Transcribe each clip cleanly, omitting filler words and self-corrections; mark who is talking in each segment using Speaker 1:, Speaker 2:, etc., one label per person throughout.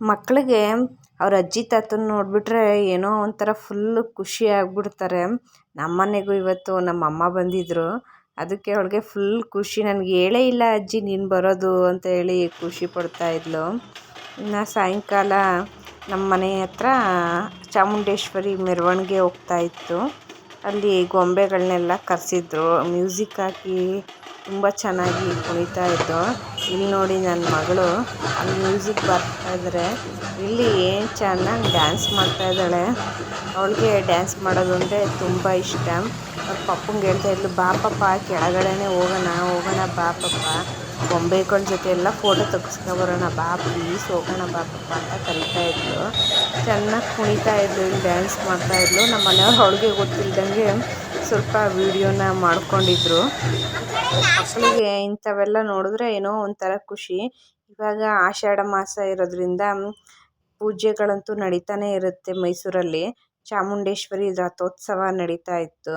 Speaker 1: ಮಕ್ಕಳಿಗೆ ಅವ್ರ ಅಜ್ಜಿ ತಾತನ ನೋಡಿಬಿಟ್ರೆ ಏನೋ ಒಂಥರ ಫುಲ್ಲು ಖುಷಿ ಆಗಿಬಿಡ್ತಾರೆ. ನಮ್ಮನೆಗೂ ಇವತ್ತು ನಮ್ಮಮ್ಮ ಬಂದಿದ್ದರು. ಅದಕ್ಕೆ ಅವಳಿಗೆ ಫುಲ್ ಖುಷಿ. ನನಗೆ ಹೇಳೇ ಇಲ್ಲ ಅಜ್ಜಿ ನೀನು ಬರೋದು ಅಂತ ಹೇಳಿ ಖುಷಿ ಪಡ್ತಾ ಇದ್ಲು. ಇನ್ನು ಸಾಯಂಕಾಲ ನಮ್ಮ ಮನೆ ಹತ್ರ ಚಾಮುಂಡೇಶ್ವರಿ ಮೆರವಣಿಗೆ ಹೋಗ್ತಾ ಇತ್ತು. ಅಲ್ಲಿ ಗೊಂಬೆಗಳನ್ನೆಲ್ಲ ಕರೆಸಿದ್ರು, ಮ್ಯೂಸಿಕ್ ಹಾಕಿ ತುಂಬ ಚೆನ್ನಾಗಿ ಕುಣಿತಾ ಇದ್ದು. ಇಲ್ಲಿ ನೋಡಿ ನನ್ನ ಮಗಳು ಅಲ್ಲಿ ಮ್ಯೂಸಿಕ್ ಬರ್ತಾ ಇದ್ದಾರೆ, ಇಲ್ಲಿ ಏನು ಚೆನ್ನಾಗಿ ಡ್ಯಾನ್ಸ್ ಮಾಡ್ತಾ ಇದ್ದಾಳೆ. ಅವಳಿಗೆ ಡ್ಯಾನ್ಸ್ ಮಾಡೋದು ಅಂದರೆ ತುಂಬ ಇಷ್ಟ. ಅವ್ರ ಪಪ್ಪಂಗೆ ಹೇಳ್ತಾ ಇದ್ಲು, ಬಾ ಪಪ್ಪ ಕೆಳಗಡೆನೇ ಹೋಗೋಣ ಬಾ ಪಪ್ಪ, ಗೊಂಬೆಗಳ ಜೊತೆ ಎಲ್ಲ ಫೋಟೋ ತೆಗೆಸ್ಕೊಬರೋಣ ಬಾ ಪ್ಲೀಸ್ ಹೋಗೋಣ ಬಾ ಪಪ್ಪ ಅಂತ ಕರಿತಾ ಇದ್ಲು. ಚೆನ್ನಾಗಿ ಕುಣಿತಾ ಇದ್ಲು, ಇಲ್ಲಿ ಡ್ಯಾನ್ಸ್ ಮಾಡ್ತಾ ಇದ್ಲು. ನಮ್ಮ ಮನೆಯವ್ರು ಅವಳಿಗೆ ಗೊತ್ತಿಲ್ದಂಗೆ ಸ್ವಲ್ಪ ವಿಡಿಯೋನ ಮಾಡ್ಕೊಂಡಿದ್ರು. ಮಕ್ಕಳಿಗೆ ಇಂಥವೆಲ್ಲ ನೋಡಿದ್ರೆ ಏನೋ ಒಂಥರ ಖುಷಿ. ಇವಾಗ ಆಷಾಢ ಮಾಸ ಇರೋದ್ರಿಂದ ಪೂಜೆಗಳಂತೂ ನಡೀತಾನೆ ಇರುತ್ತೆ. ಮೈಸೂರಲ್ಲಿ ಚಾಮುಂಡೇಶ್ವರಿ ರಥೋತ್ಸವ ನಡೀತಾ ಇತ್ತು.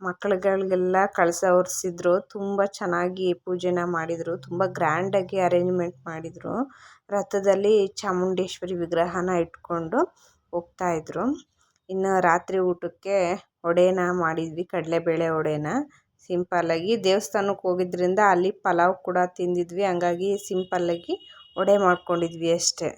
Speaker 1: ಮಕ್ಕಳುಗಳಿಗೆಲ್ಲ ಕಳಸ ಹೊರಿಸಿದ್ರು, ತುಂಬ ಚೆನ್ನಾಗಿ ಪೂಜೆನ ಮಾಡಿದರು, ತುಂಬ ಗ್ರ್ಯಾಂಡಾಗಿ ಅರೇಂಜ್ಮೆಂಟ್ ಮಾಡಿದರು. ರಥದಲ್ಲಿ ಚಾಮುಂಡೇಶ್ವರಿ ವಿಗ್ರಹನ ಇಟ್ಕೊಂಡು ಹೋಗ್ತಾಯಿದ್ರು. ಇನ್ನು ರಾತ್ರಿ ಊಟಕ್ಕೆ ವಡೆನ ಮಾಡಿದ್ವಿ, ಕಡಲೆಬೇಳೆ ವಡೆನ ಸಿಂಪಲ್ಲಾಗಿ. ದೇವಸ್ಥಾನಕ್ಕೆ ಹೋಗಿದ್ರಿಂದ ಅಲ್ಲಿ ಪಲಾವ್ ಕೂಡ ತಿಂದಿದ್ವಿ, ಹಂಗಾಗಿ ಸಿಂಪಲ್ಲಾಗಿ ವಡೆ ಮಾಡ್ಕೊಂಡಿದ್ವಿ ಅಷ್ಟೇ.